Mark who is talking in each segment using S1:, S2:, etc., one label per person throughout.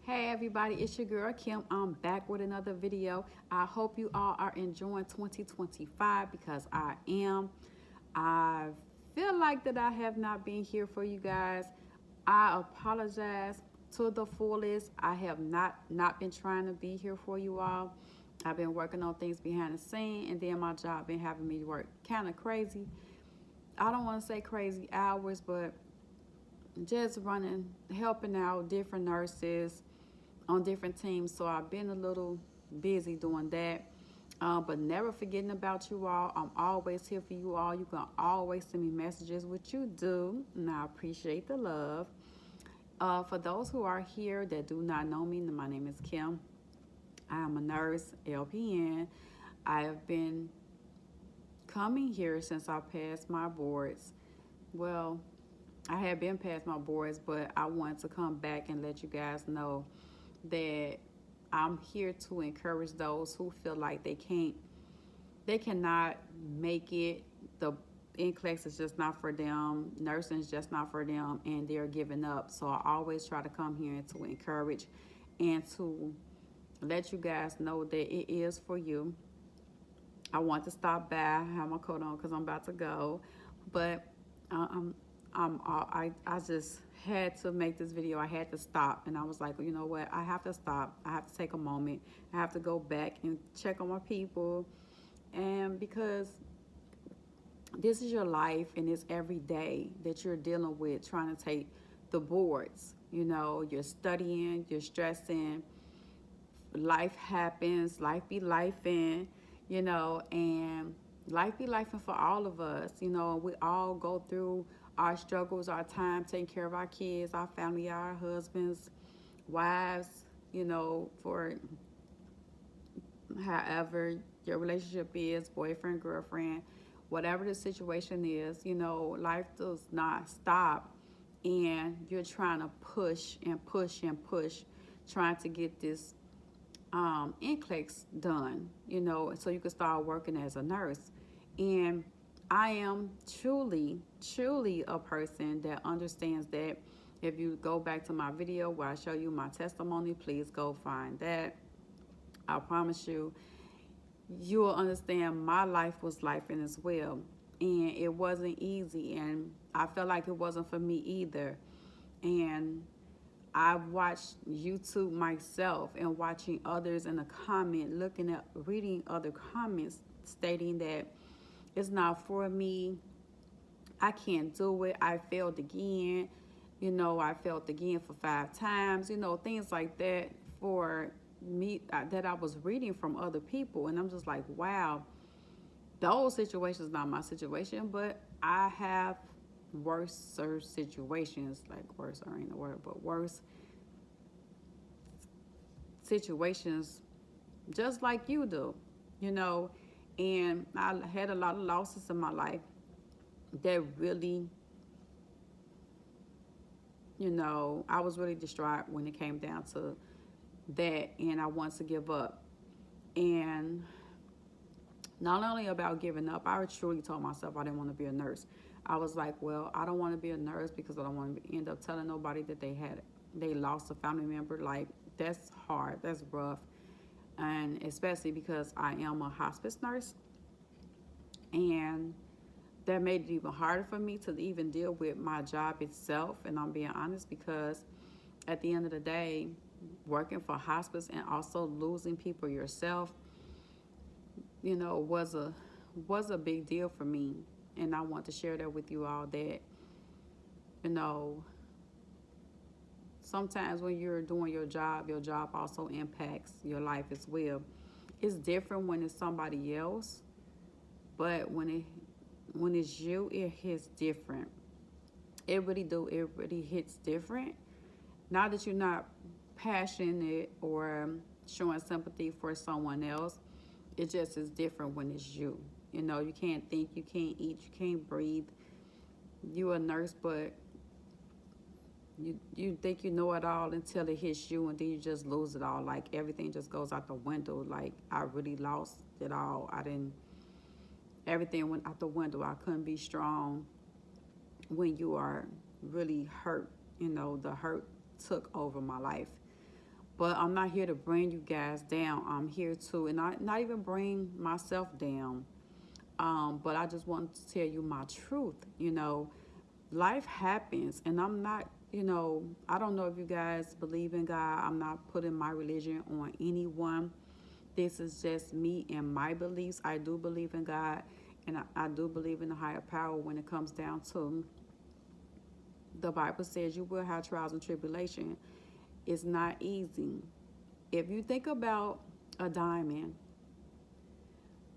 S1: Hey everybody, it's your girl Kim. I'm back with another video. I hope you all are enjoying 2025 because I am. I feel like that I have not been here for you guys. I apologize to the fullest. I have not been trying to be here for you all. I've been working on things behind the scene, and then my job been having me work kind of crazy. I don't want to say crazy hours, but just running, helping out different nurses on different teams. So I've been a little busy doing that. But never forgetting about you all. I'm always here for you all. You can always send me messages, which you do, and I appreciate the love. For those who are here that do not know me, my name is Kim. I am a nurse, LPN. I have been coming here since I passed my boards. Well, I had been past my boards, but I wanted to come back and let you guys know that I'm here to encourage those who feel like they cannot make it. The NCLEX is just not for them. Nursing is just not for them, and they're giving up. So I always try to come here to encourage and to let you guys know that it is for you. I want to stop by. I have my coat on because I'm about to go, but um, I just had to make this video. I had to stop, and I was like, you know what? I have to stop. I have to take a moment. I have to go back and check on my people, and because this is your life, and it's every day that you're dealing with trying to take the boards. You know, you're studying, you're stressing. Life happens. Life be lifing. You know, and life be lifing for all of us. You know, we all go through our struggles, our time taking care of our kids, our family, our husbands, wives, you know, for however your relationship is, boyfriend, girlfriend, whatever the situation is, you know, life does not stop. And you're trying to push and push and push, trying to get this NCLEX done, you know, so you can start working as a nurse. And I am truly a person that understands that. If you go back to my video where I show you my testimony, please go find that. I promise you, you will understand my life was life in as well. And it wasn't easy, and I felt like it wasn't for me either. And I watched YouTube myself and watching others in the comment, reading other comments stating that it's not for me. I can't do it. I failed again. You know, I failed again for 5 times. You know, things like that for me that I was reading from other people. And I'm just like, wow, those situations not my situation, but I have worse situations, like worse ain't the word, but worse situations just like you do, you know. And I had a lot of losses in my life that really, you know, I was really distraught when it came down to that, and I wanted to give up. And not only about giving up, I truly told myself I didn't want to be a nurse. I was like, well, I don't want to be a nurse because I don't want to end up telling nobody that they lost a family member. Like, that's hard, that's rough. And especially because I am a hospice nurse, and that made it even harder for me to even deal with my job itself. And I'm being honest, because at the end of the day, working for hospice and also losing people yourself, you know, was a big deal for me. And I want to share that with you all, that, you know, sometimes when you're doing your job also impacts your life as well. It's different when it's somebody else, but when it's you, it hits different. It really hits different. Not that you're not passionate or showing sympathy for someone else. It just is different when it's you. You know, you can't think, you can't eat, you can't breathe. You're a nurse, but you think you know it all until it hits you, and then you just lose it all. Like, everything just goes out the window. Like, I really lost it all. Everything went out the window. I couldn't be strong when you are really hurt. You know, the hurt took over my life. But I'm not here to bring you guys down. I'm here to, and not even bring myself down. But I just want to tell you my truth. Life happens, and I'm not, I don't know if you guys believe in God. I'm not putting my religion on anyone. This is just me and my beliefs. I do believe in God, and I do believe in the higher power when it comes down to the Bible says you will have trials and tribulation. It's not easy. If you think about a diamond,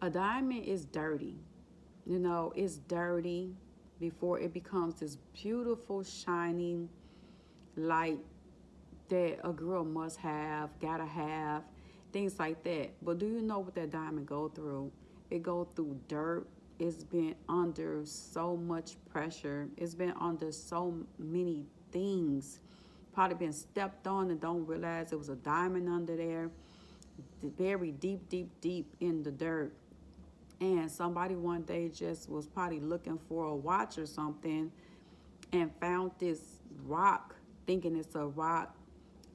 S1: a diamond is dirty. It's dirty before it becomes this beautiful, shining light that a girl must have, gotta have, things like that. But do you know what that diamond go through? It go through dirt. It's been under so much pressure. It's been under so many things. Probably been stepped on and don't realize it was a diamond under there, very deep, deep, deep in the dirt. And somebody one day just was probably looking for a watch or something and found this rock, thinking it's a rock,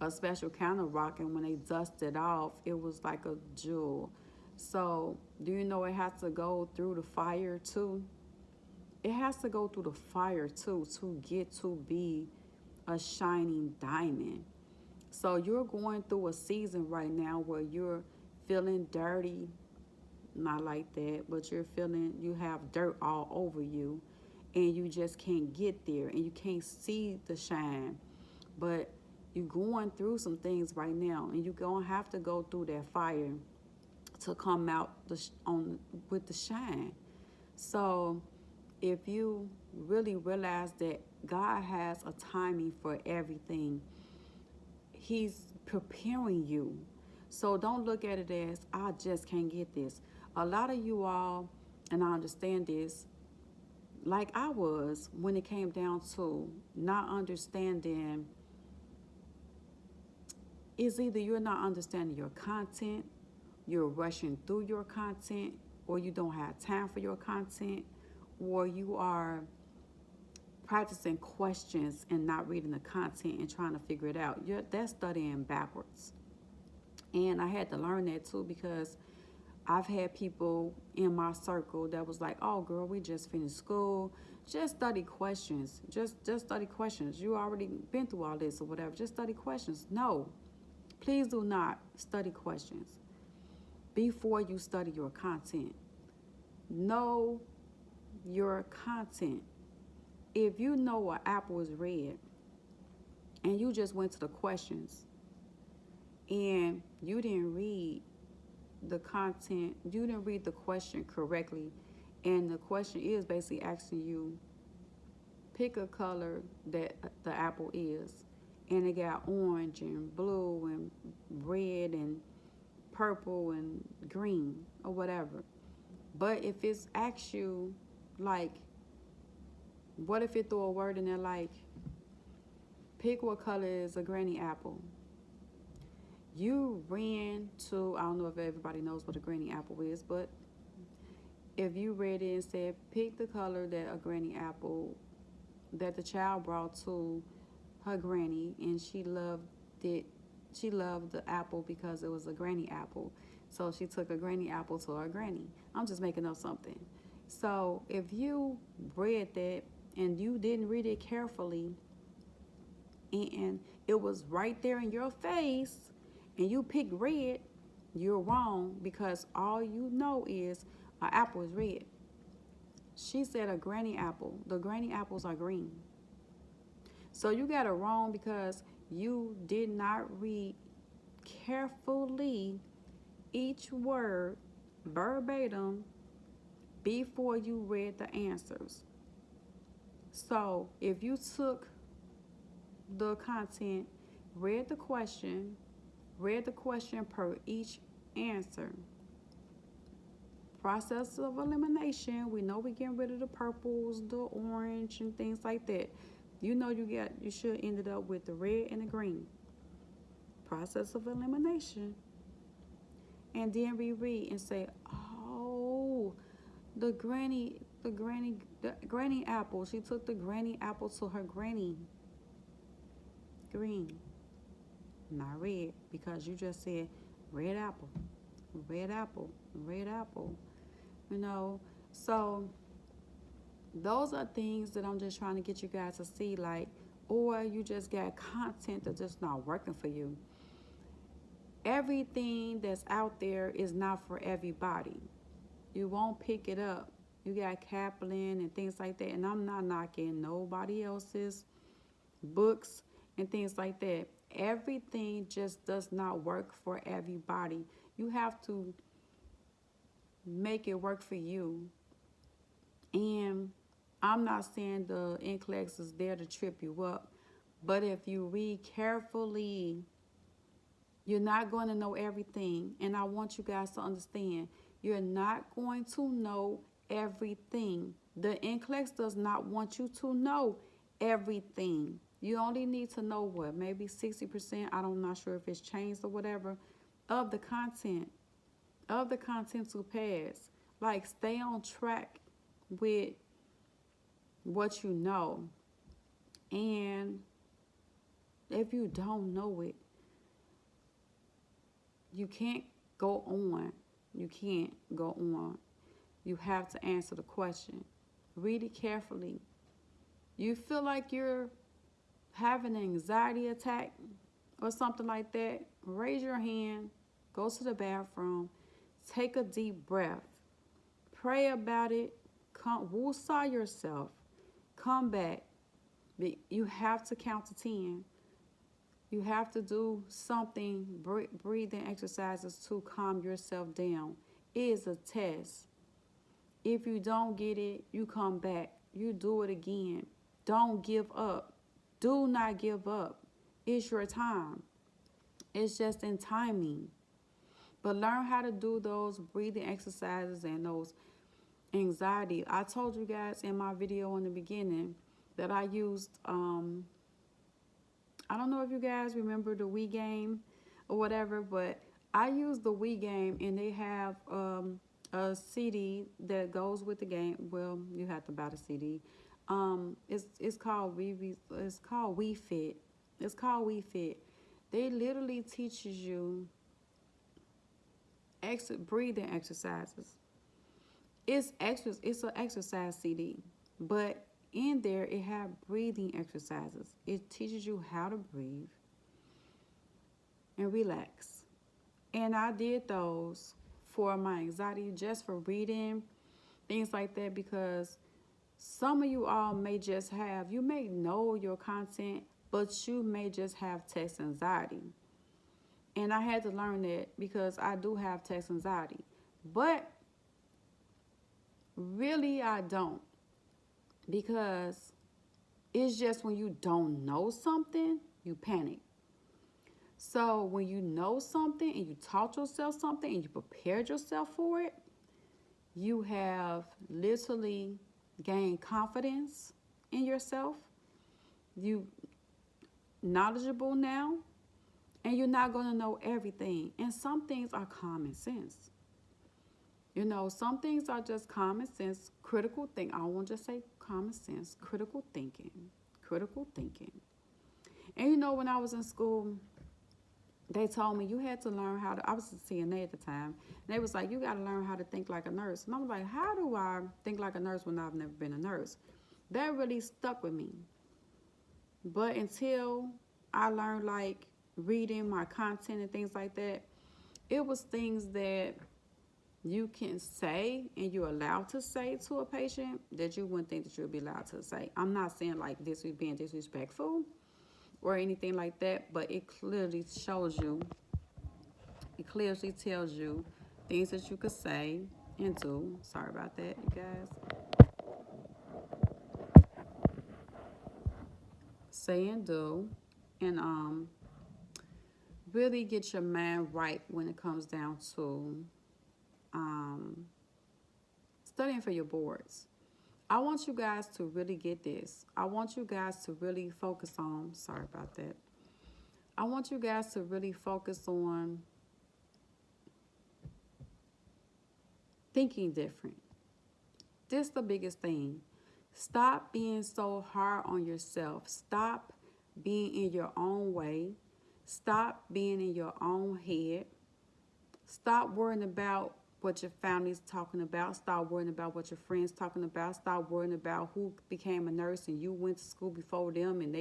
S1: a special kind of rock. And when they dusted off, it was like a jewel. So, do you know it has to go through the fire too? It has to go through the fire too to get to be a shining diamond. So, you're going through a season right now where you're feeling dirty, not like that, but you're feeling you have dirt all over you and you just can't get there and you can't see the shine. But you're going through some things right now and you're going to have to go through that fire to come out with the shine. So if you really realize that God has a timing for everything, He's preparing you. So don't look at it as, I just can't get this. A lot of you all, and I understand this, like I was when it came down to not understanding, is either you're not understanding your content, you're rushing through your content, or you don't have time for your content, or you are practicing questions and not reading the content and trying to figure it out. That's studying backwards. And I had to learn that too, because I've had people in my circle that was like, oh girl, we just finished school. Just study questions. Just study questions. You already been through all this or whatever. Just study questions. No, please do not study questions before you study your content. Know your content. If you know an apple is red and you just went to the questions and you didn't read the content, you didn't read the question correctly, and the question is basically asking you, pick a color that the apple is, and it got orange and blue and red and purple and green or whatever. But if it's asks you, like, what if it threw a word in there like, pick what color is a granny apple? You ran to, I don't know if everybody knows what a granny apple is, but if you read it and said, pick the color that a granny apple, that the child brought to her granny, and she loved it, she loved the apple because it was a granny apple. So she took a granny apple to her granny. I'm just making up something. So if you read that and you didn't read it carefully, and it was right there in your face, and you picked red, you're wrong, because all you know is an apple is red. She said a granny apple. The granny apples are green. So you got it wrong because you did not read carefully each word verbatim before you read the answers. So if you took the content, read the question per each answer. Process of elimination. We know we're getting rid of the purples, the orange, and things like that. You know you should ended up with the red and the green. Process of elimination. And then reread and say, oh, the granny apple. She took the granny apple to her granny. Green. not red, because you just said red apple, red apple, red apple. You know, so those are things that I'm just trying to get you guys to see, like, or you just got content that's just not working for you. Everything that's out there is not for everybody. You won't pick it up. You got Kaplan and things like that, and I'm not knocking nobody else's books and things like that. Everything just does not work for everybody. You have to make it work for you. And I'm not saying the NCLEX is there to trip you up, but if you read carefully, you're not going to know everything. And I want you guys to understand, you're not going to know everything. The NCLEX does not want you to know everything. You only need to know what, maybe 60%, I'm not sure if it's changed or whatever, of the content to pass. Like, stay on track with what you know. And if you don't know it, you can't go on. You can't go on. You have to answer the question. Read it carefully. You feel like you're having an anxiety attack or something like that, raise your hand, go to the bathroom, take a deep breath, pray about it, woosah yourself, come back. You have to count to 10. You have to do something, breathing exercises to calm yourself down. It is a test. If you don't get it, you come back. You do it again. Don't give up. Do not give up. It's your time. It's just in timing. But learn how to do those breathing exercises and those anxiety. I told you guys in my video in the beginning that I used, I don't know if you guys remember the Wii game or whatever, but I used the Wii game, and they have a CD that goes with the game. Well, you have to buy the CD. It's called Wii Fit. It's called Wii Fit. They literally teaches you breathing exercises. It's an exercise CD, but in there it have breathing exercises. It teaches you how to breathe and relax. And I did those for my anxiety, just for reading, things like that, because some of you all may just have, you may know your content, but you may just have text anxiety. And I had to learn that because I do have text anxiety. But really, I don't. Because it's just when you don't know something, you panic. So when you know something and you taught yourself something and you prepared yourself for it, you have literally gained confidence in yourself. You knowledgeable now, and you're not going to know everything. And some things are common sense. You know, some things are just common sense, critical think. I won't just say common sense, critical thinking. And you know, when I was in school, they told me you had to learn how to, I was a CNA at the time, and they was like, you got to learn how to think like a nurse. And I was like, how do I think like a nurse when I've never been a nurse? That really stuck with me. But until I learned, like, reading my content and things like that, it was things that you can say and you're allowed to say to a patient that you wouldn't think that you'd be allowed to say. I'm not saying like this is being disrespectful or anything like that, but it clearly shows you, it clearly tells you things that you could say and do. Sorry about that, you guys. Say and do, and really get your mind right when it comes down to studying for your boards. I want you guys to really get this. I want you guys to really focus on, sorry about that. I want you guys to really focus on thinking different. This is the biggest thing. Stop being so hard on yourself. Stop being in your own way. Stop being in your own head. Stop worrying about what your family's talking about. Stop worrying about what your friends talking about. Stop worrying about who became a nurse and you went to school before them and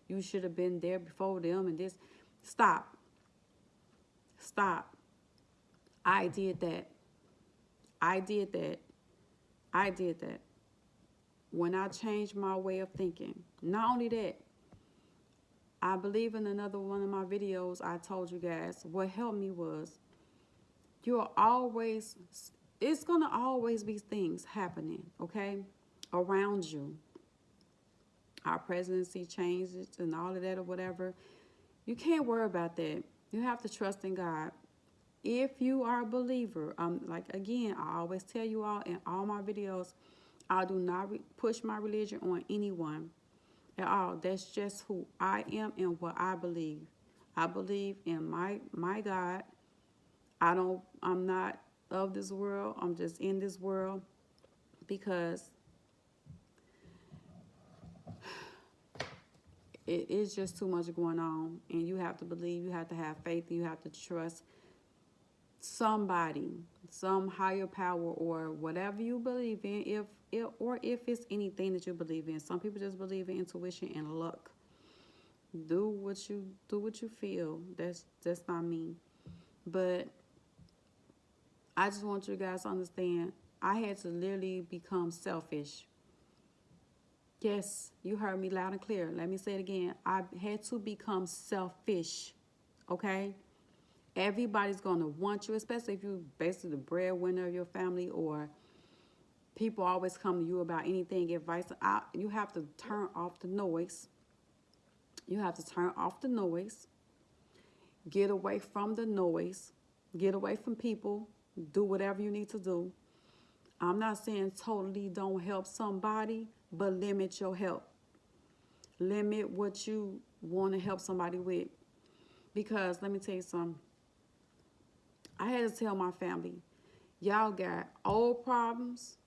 S1: you should have been there before them and this. Stop. Stop. I did that. I did that. I did that. When I changed my way of thinking, not only that, I believe in another one of my videos I told you guys, what helped me was it's going to always be things happening, okay, around you. Our presidency changes and all of that or whatever. You can't worry about that. You have to trust in God. If you are a believer, like again, I always tell you all in all my videos, I do not push my religion on anyone at all. That's just who I am and what I believe. I believe in my God. I'm not of this world. I'm just in this world because it is just too much going on. And you have to believe, you have to have faith, and you have to trust somebody, some higher power or whatever you believe in, if it's anything that you believe in. Some people just believe in intuition and luck. Do what you feel. That's not me. But I just want you guys to understand, I had to literally become selfish. Yes, you heard me loud and clear. Let me say it again. I had to become selfish, okay? Everybody's going to want you, especially if you're basically the breadwinner of your family or people always come to you about anything, advice. You have to turn off the noise. You have to turn off the noise. Get away from the noise. Get away from people. Do whatever you need to do. I'm not saying totally don't help somebody, but limit your help. Limit what you want to help somebody with. Because let me tell you something. I had to tell my family, y'all got old problems.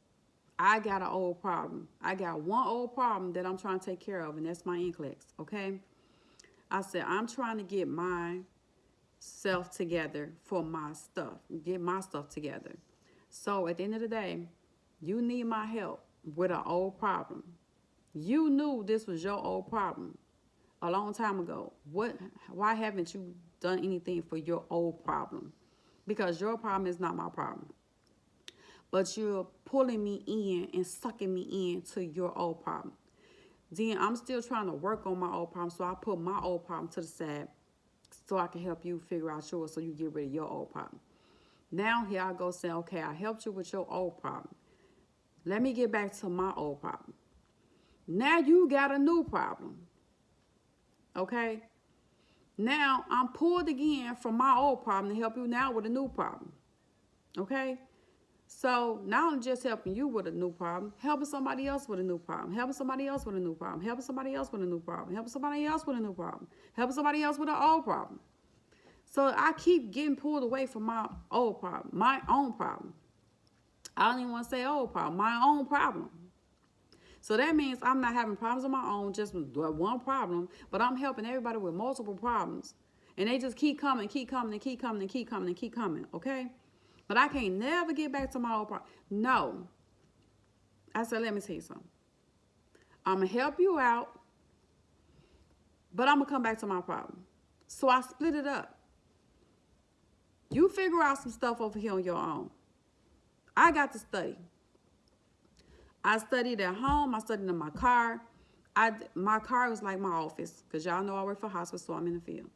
S1: I got an old problem. I got one old problem that I'm trying to take care of, and that's my NCLEX, okay? I said, I'm trying to get myself together for my stuff, get my stuff together. So at the end of the day, you need my help with an old problem. You knew this was your old problem a long time ago. Why haven't you done anything for your old problem? Because your problem is not my problem. But you're pulling me in and sucking me into your old problem. Then I'm still trying to work on my old problem, so I put my old problem to the side so I can help you figure out yours so you get rid of your old problem. Now here I go saying, okay, I helped you with your old problem. Let me get back to my old problem. Now you got a new problem. Okay? Now I'm pulled again from my old problem to help you now with a new problem. Okay? So not only just helping you with a new problem, helping somebody else with a new problem, helping somebody else with a new problem, helping somebody else with a new problem, helping somebody else with a new problem, helping somebody else with an old problem. So I keep getting pulled away from my old problem, my own problem. I don't even want to say old problem, my own problem. So that means I'm not having problems of my own, just with one problem, but I'm helping everybody with multiple problems. And they just keep coming, keep coming, and keep coming, and keep coming, and keep coming, okay? But I can't never get back to my old problem. No. I said, let me tell you something. I'm going to help you out, but I'm going to come back to my problem. So I split it up. You figure out some stuff over here on your own. I got to study. I studied at home. I studied in my car. My car was like my office because y'all know I work for hospice, so I'm in the field.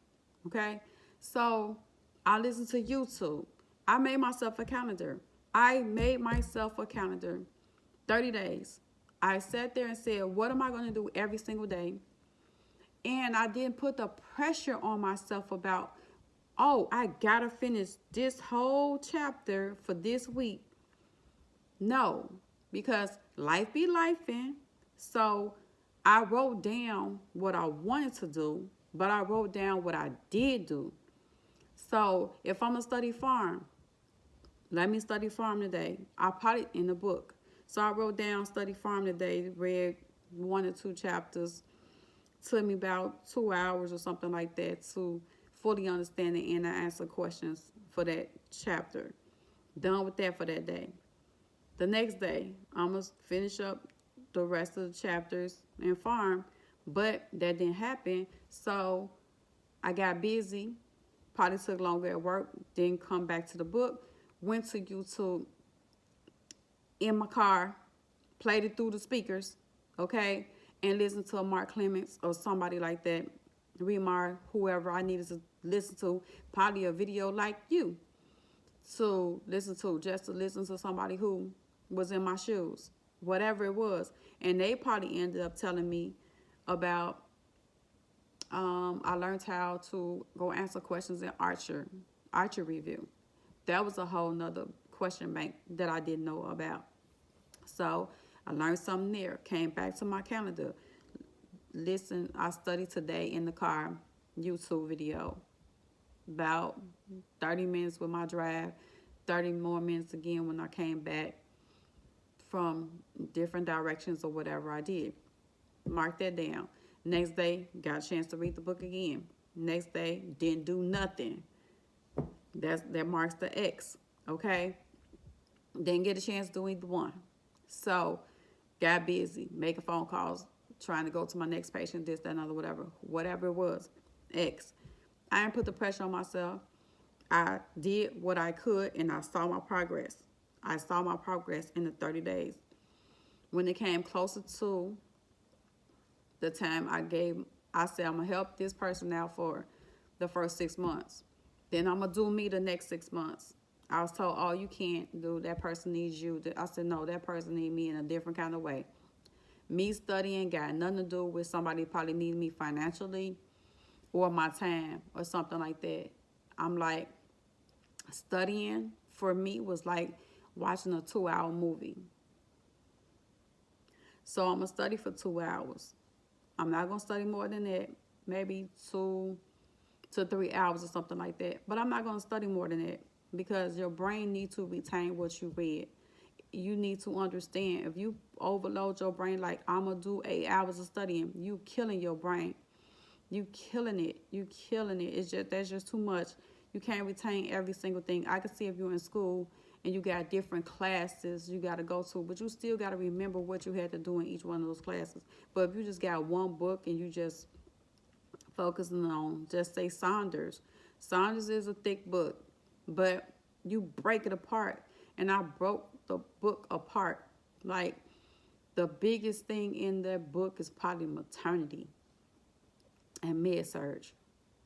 S1: Okay? So I listened to YouTube. I made myself a calendar. 30 days. I sat there and said, what am I going to do every single day? And I didn't put the pressure on myself about, oh, I got to finish this whole chapter for this week. No, because life be lifing. So I wrote down what I wanted to do, but I wrote down what I did do. So if I'm going to study farm, let me study farm today. I put it in the book. So I wrote down study farm today, read 1 or 2 chapters. Took me about 2 hours or something like that fully understanding and I answer questions for that chapter. Done with that for that day. The next day, I'm going to finish up the rest of the chapters and farm, but that didn't happen. So I got busy, probably took longer at work, didn't come back to the book, went to YouTube in my car, played it through the speakers, okay, and listened to a Mark Clements or somebody like that, Remar, whoever I needed to listen to, probably a video like you to listen to, just to listen to somebody who was in my shoes, whatever it was. And they probably ended up telling me about, I learned how to go answer questions in Archer review. That was a whole nother question bank that I didn't know about. So I learned something there, came back to my calendar. Listen, I studied today in the car, YouTube video, about 30 minutes with my drive, 30 more minutes again when I came back from different directions or whatever I did. Mark that down. Next day, got a chance to read the book again. Next day, didn't do nothing. That marks the X, okay? Didn't get a chance to do either one. So, got busy, making phone calls, trying to go to my next patient, this, that, another, whatever it was, X. I didn't put the pressure on myself. I did what I could, and I saw my progress. I saw my progress in the 30 days. When it came closer to the time I said, I'm going to help this person out for the first 6 months. Then I'm going to do me the next 6 months. I was told, oh, you can't do, that person needs you. I said, no, that person needs me in a different kind of way. Me studying got nothing to do with somebody probably needing me financially or my time or something like that. I'm like, studying for me was like watching a 2-hour movie. So I'm going to study for 2 hours. I'm not going to study more than that, maybe 2 to 3 hours or something like that. But I'm not going to study more than that because your brain needs to retain what you read. You need to understand, if you overload your brain like I'm going to do 8 hours of studying, you killing your brain. You killing it. You killing it. That's just too much. You can't retain every single thing. I can see if you're in school and you got different classes you got to go to, but you still got to remember what you had to do in each one of those classes. But if you just got one book and you just focusing on, just say Saunders. Saunders is a thick book, but you break it apart. And I broke the book apart. Like, the biggest thing in that book is probably maternity and med-surg.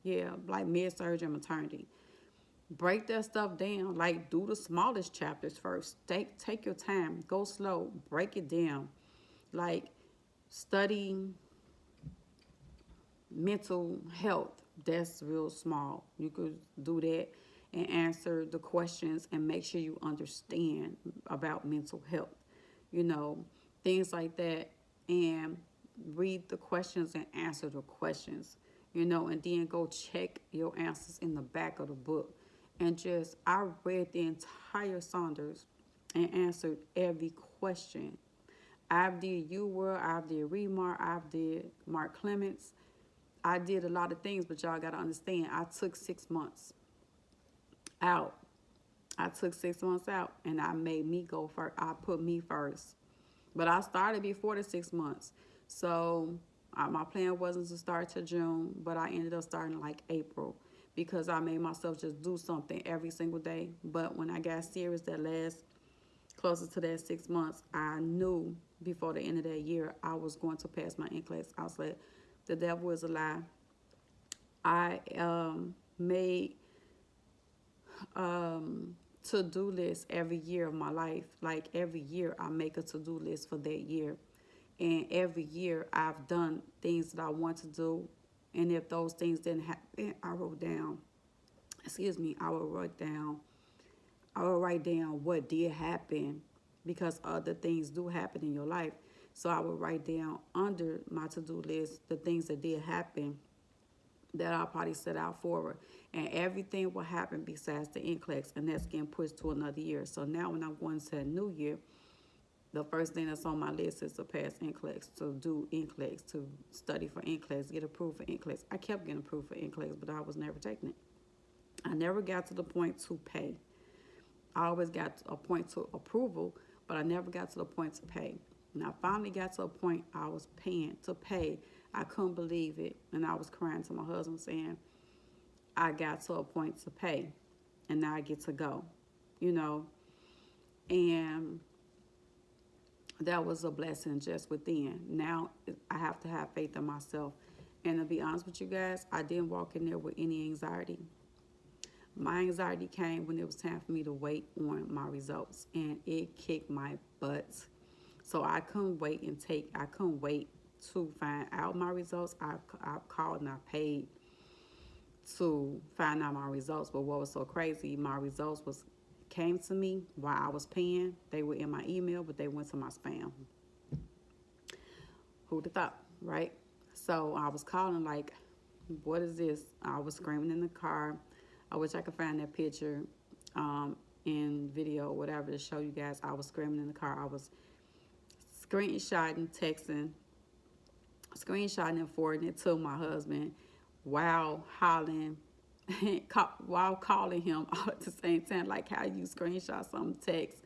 S1: Yeah, like med-surg and maternity. Break that stuff down. Like, do the smallest chapters first. Take your time. Go slow. Break it down. Like, study mental health. That's real small. You could do that and answer the questions and make sure you understand about mental health. You know, things like that. And read the questions and answer the questions. You know, and then go check your answers in the back of the book. And I read the entire Saunders and answered every question. I've did UWorld, I've did Remar, I've did Mark Clements. I did a lot of things, but y'all got to understand, I took 6 months out. I took 6 months out, and I made me go first. I put me first. But I started before the 6 months. So my plan wasn't to start till June, but I ended up starting like April because I made myself just do something every single day. But when I got serious that last, closer to that 6 months, I knew before the end of that year I was going to pass my NCLEX. I was like, the devil is a lie. I made to-do list every year of my life. Like, every year I make a to-do list for that year. And every year I've done things that I want to do. And if those things didn't happen, I will write down what did happen, because other things do happen in your life. So I will write down under my to-do list the things that did happen that I'll probably set out forward. And everything will happen besides the NCLEX, and that's getting pushed to another year. So now when I'm going to a new year, the first thing that's on my list is to pass NCLEX, to do NCLEX, to study for NCLEX, get approved for NCLEX. I kept getting approved for NCLEX, but I was never taking it. I never got to the point to pay. I always got to a point to approval, but I never got to the point to pay. And I finally got to a point I was paying to pay. I couldn't believe it. And I was crying to my husband saying, I got to a point to pay, and now I get to go, you know. And that was a blessing just within. Now I have to have faith in myself. And to be honest with you guys, I didn't walk in there with any anxiety. My anxiety came when it was time for me to wait on my results, and it kicked my butt. So I couldn't wait to find out my results. I called and I paid to find out my results. But what was so crazy, my results came to me while I was paying. They were in my email, but they went to my spam. Who'd have thought, right? So I was calling like, what is this? I was screaming in the car. I wish I could find that picture in video, whatever, to show you guys. I was screaming in the car. I was screenshotting, texting, and forwarding it to my husband while hollering, while calling him all at the same time, like how you screenshot some text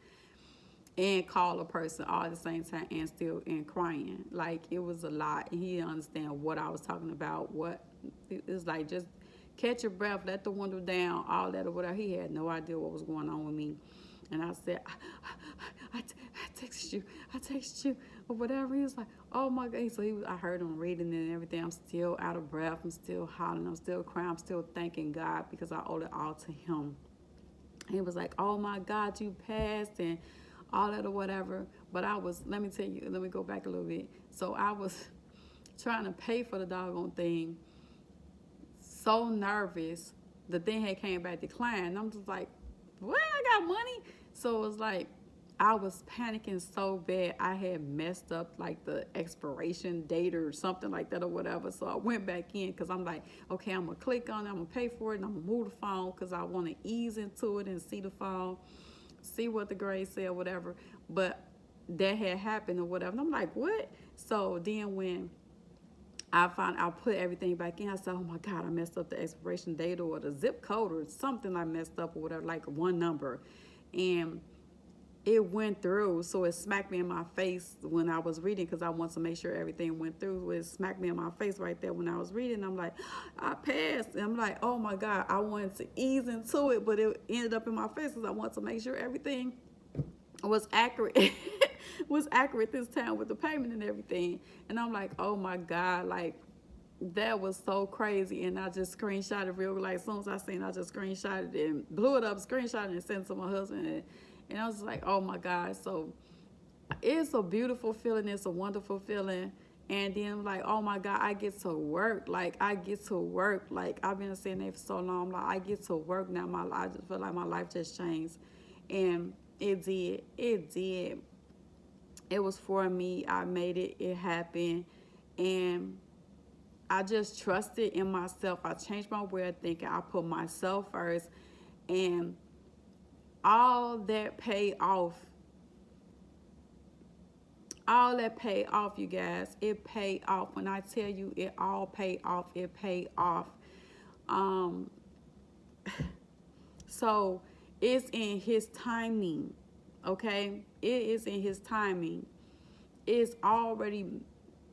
S1: and call a person all at the same time and crying. Like, it was a lot, and he didn't understand what I was talking about. It's like, just catch your breath, let the window down, all that or whatever. He had no idea what was going on with me. And I said, I texted you, or whatever. He was like, oh my God. So I heard him reading it and everything. I'm still out of breath. I'm still hollering. I'm still crying. I'm still thanking God because I owe it all to him. And he was like, oh my God, you passed and all that or whatever. But let me go back a little bit. So I was trying to pay for the doggone thing. So nervous. The thing had came back declined. I'm just like, what? I got money? So it was like, I was panicking so bad. I had messed up like the expiration date or something like that or whatever. So I went back in because I'm like, okay, I'm going to click on it. I'm going to pay for it. And I'm going to move the phone because I want to ease into it and see the phone, see what the grade said or whatever. But that had happened or whatever. And I'm like, what? So then when I put everything back in, I said, oh my God, I messed up the expiration date or the zip code or something I messed up or whatever, like one number. And it went through, so it smacked me in my face when I was reading because I wanted to make sure everything went through. It smacked me in my face right there when I was reading. I'm like, I passed. And I'm like, oh my God, I wanted to ease into it, but it ended up in my face because I wanted to make sure everything was accurate. Was accurate this time with the payment and everything. And I'm like, oh my God, like, that was so crazy. And I just screenshotted real, like, as soon as I seen it, I just screenshotted it and blew it up, screenshotted it and sent it to my husband. And I was like, oh my God. So it's a beautiful feeling. It's a wonderful feeling. And then I'm like, oh my God, I get to work. Like, I get to work. Like, I've been saying that for so long. Like, I get to work now. I just feel like my life just changed. And it did. It did. It was for me. I made it. It happened. And I just trusted in myself. I changed my way of thinking. I put myself first. And all that paid off. All that paid off, you guys. It paid off. When I tell you it all paid off, it paid off. So it's in his timing. Okay? It is in his timing. It's already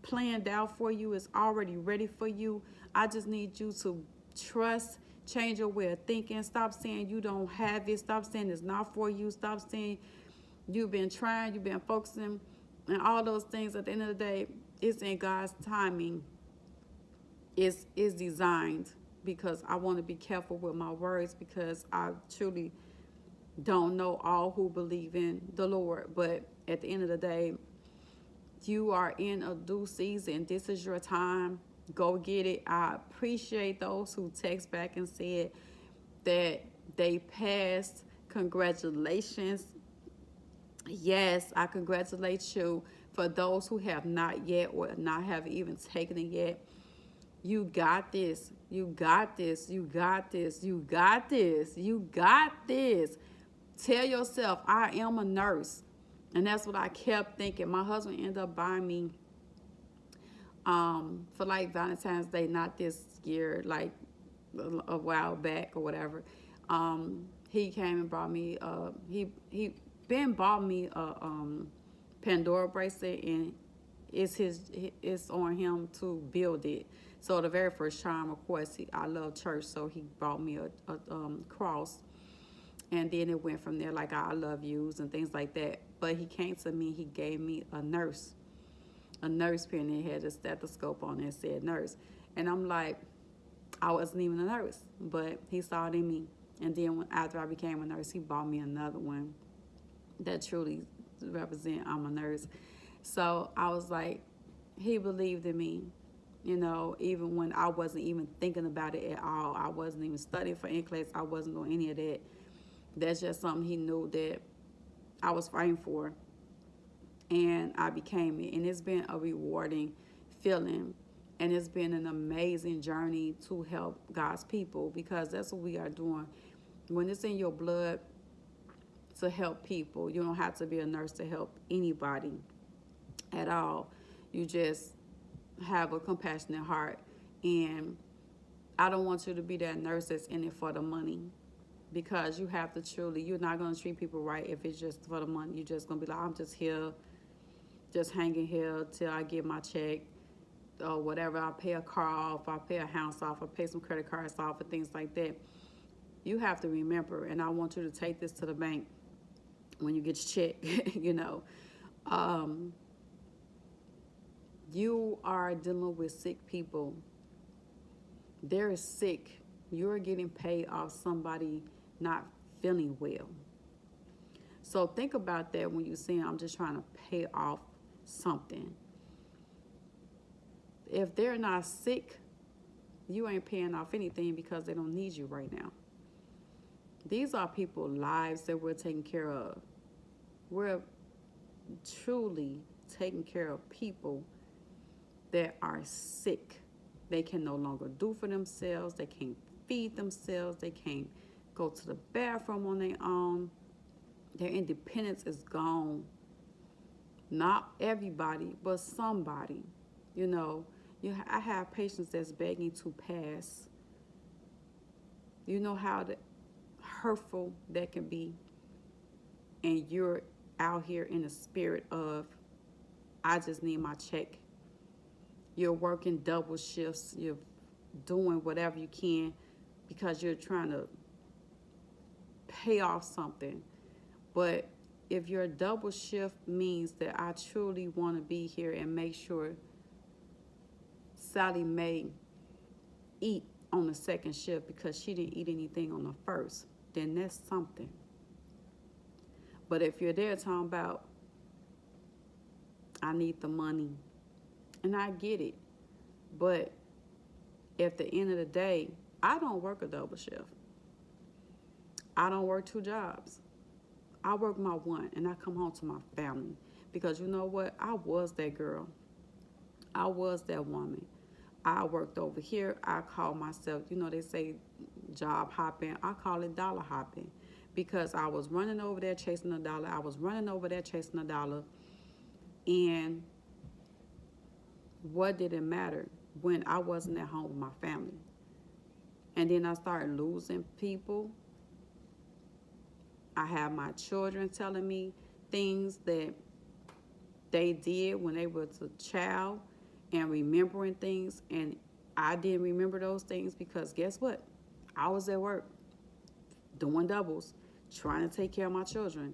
S1: planned out for you. It's already ready for you. I just need you to trust, change your way of thinking. Stop saying you don't have it. Stop saying it's not for you. Stop saying you've been trying, you've been focusing, and all those things. At the end of the day, it's in God's timing. It's designed, because I want to be careful with my words, because I truly don't know all who believe in the Lord. But at the end of the day, you are in a due season. This is your time. Go get it. I appreciate those who text back and said that they passed. Congratulations. Yes, I congratulate you. For those who have not yet or not have even taken it yet, you got this. You got this. You got this. You got this. You got this. Tell yourself, I am a nurse. And that's what I kept thinking. My husband ended up buying me for like Valentine's Day, not this year, like a while back or whatever. He came and brought me he Ben bought me a Pandora bracelet, and it's on him to build it. So the very first time, of course, I love church, so he brought me a cross, and then it went from there, like I love yous and things like that. But he came to me, he gave me a nurse pin. It had a stethoscope on it and said nurse, and I'm like, I wasn't even a nurse, but he saw it in me. And then after I became a nurse, he bought me another one that truly represent I'm a nurse. So I was like, he believed in me, even when I wasn't even thinking about it at all. I wasn't even studying for NCLEX. I wasn't doing any of that. That's just something he knew that I was fighting for, and I became it. And it's been a rewarding feeling, and it's been an amazing journey to help God's people, because that's what we are doing. When it's in your blood to help people, you don't have to be a nurse to help anybody at all. You just have a compassionate heart. And I don't want you to be that nurse that's in it for the money, because you have to truly, you're not going to treat people right if it's just for the money. You're just going to be like, I'm just here, just hanging here till I get my check or whatever. I'll pay a car off, I'll pay a house off, I'll pay some credit cards off, and things like that. You have to remember, and I want you to take this to the bank when you get your check, you are dealing with sick people. They're sick. You're getting paid off somebody not feeling well. So think about that when you're saying, I'm just trying to pay off something. If they're not sick, you ain't paying off anything, because they don't need you right now. These are people's lives that we're taking care of. We're truly taking care of people that are sick. They can no longer do for themselves. They can't feed themselves. They can't go to the bathroom on their own. Their independence is gone. Not everybody, but somebody. I have patients that's begging to pass. You know how hurtful that can be. And you're out here in the spirit of, I just need my check. You're working double shifts. You're doing whatever you can because you're trying to pay off something. But if your double shift means that I truly want to be here and make sure Sally may eat on the second shift because she didn't eat anything on the first, then that's something. But if you're there talking about, I need the money, and I get it, but at the end of the day, I don't work a double shift. I don't work 2 jobs. I work my one, and I come home to my family, because you know what? I was that girl. I was that woman. I worked over here. I call myself, they say job hopping. I call it dollar hopping, because I was running over there chasing a dollar. I was running over there chasing a dollar. And what did it matter when I wasn't at home with my family? And then I started losing people. I have my children telling me things that they did when they was a child and remembering things. And I didn't remember those things because guess what? I was at work doing doubles, trying to take care of my children.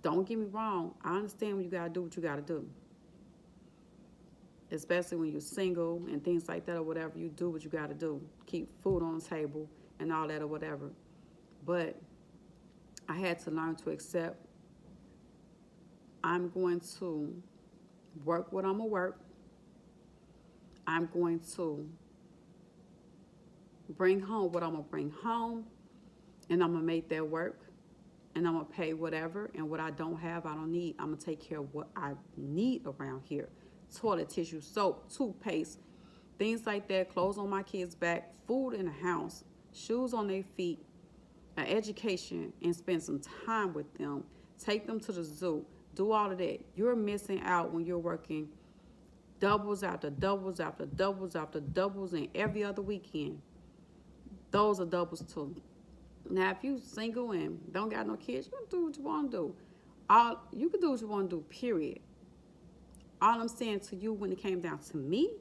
S1: Don't get me wrong. I understand when you got to do what you got to do. Especially when you're single and things like that or whatever, you do what you got to do. Keep food on the table and all that or whatever. But I had to learn to accept I'm going to work what I'm going to work. I'm going to bring home what I'm going to bring home, and I'm going to make that work, and I'm going to pay whatever, and what I don't have, I don't need. I'm going to take care of what I need around here. Toilet tissue, soap, toothpaste, things like that, clothes on my kids' back, food in the house, shoes on their feet, an education, and spend some time with them. Take them to the zoo, Do all of that. You're missing out when you're working doubles after doubles after doubles after doubles and every other weekend. Those are doubles too. Now, if you single and don't got no kids, you can do what you want to do. You can do what you want to do, period. All I'm saying to you when it came down to me,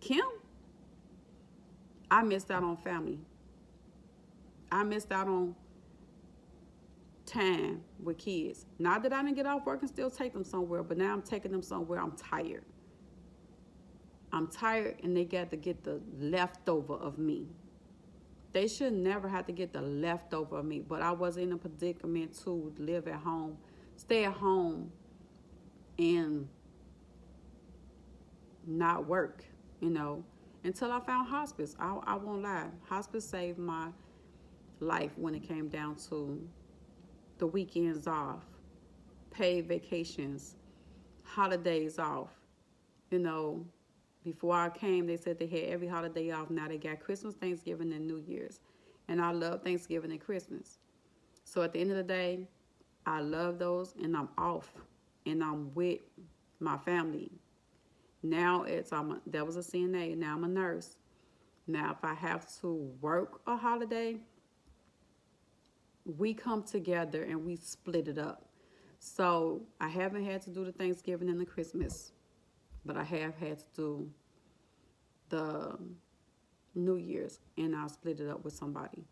S1: Kim, I missed out on family. I missed out on time with kids. Not that I didn't get off work and still take them somewhere, but now I'm taking them somewhere. I'm tired. I'm tired, and they got to get the leftover of me. They should never have to get the leftover of me, but I was in a predicament to live at home, stay at home, and not work, until I found hospice. I won't lie. Hospice saved my life when it came down to the weekends off, paid vacations, holidays off. Before I came, they said they had every holiday off. Now they got Christmas, Thanksgiving, and New Year's. And I love Thanksgiving and Christmas. So at the end of the day, I love those, and I'm off, and I'm with my family. Now that was a CNA. Now I'm a nurse. Now if I have to work a holiday, we come together and we split it up. So I haven't had to do the Thanksgiving and the Christmas, but I have had to do the New Year's, and I'll split it up with somebody.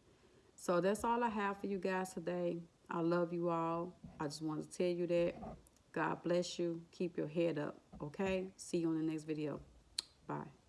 S1: So that's all I have for you guys today. I love you all. I just wanted to tell you that. God bless you. Keep your head up, okay? See you on the next video. Bye.